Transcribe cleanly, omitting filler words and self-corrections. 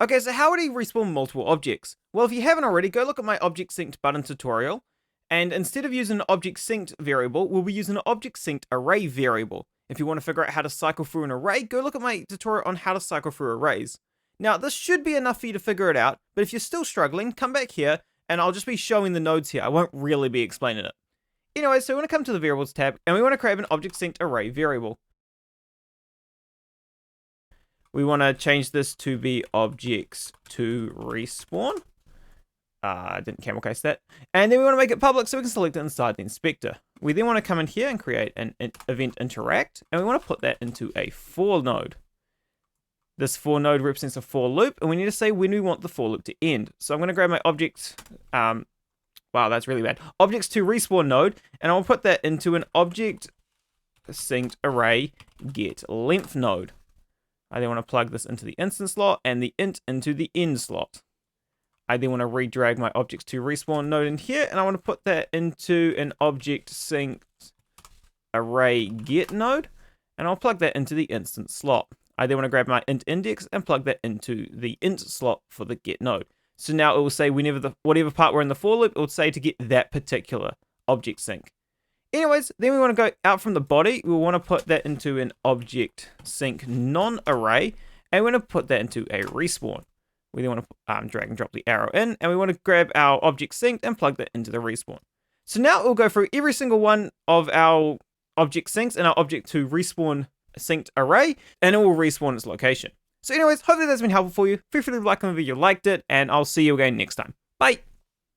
Okay, so how would he respawn multiple objects? Well, if you haven't already, go look at my object synced button tutorial. And instead of using an object synced variable, we'll be using an object synced array variable. If you want to figure out how to cycle through an array, go look at my tutorial on how to cycle through arrays. Now, this should be enough for you to figure it out, but if you're still struggling, come back here, and I'll just be showing the nodes here. I won't really be explaining it. Anyway, so we want to come to the variables tab, and we want to create an object synced array variable. We want to change this to be objects to respawn. I didn't camel case that. And then we want to make it public so we can select it inside the inspector. We then want to come in here and create an event interact, and we want to put that into a for node. This for node represents a for loop, and we need to say when we want the for loop to end. So I'm going to grab my object, wow, that's really bad. Objects to respawn node, and I'll put that into an object synced array get length node. I then want to plug this into the instance slot and the int into the end slot. I then want to redrag my objects to respawn node in here, and I want to put that into an object synced array get node, and I'll plug that into the instance slot. I then want to grab my int index and plug that into the int slot for the get node. So now it will say whenever whatever part we're in the for loop, it will say to get that particular object sync. Anyways, then we want to go out from the body. We want to put that into an object sync non-array, and we want to put that into a respawn. We then want to drag and drop the arrow in, and we want to grab our object synced and plug that into the respawn. So now it will go through every single one of our object syncs and our object to respawn synced array, and it will respawn its location. So anyways, hopefully that's been helpful for you. Feel free to like the video if you liked it, and I'll see you again next time. Bye!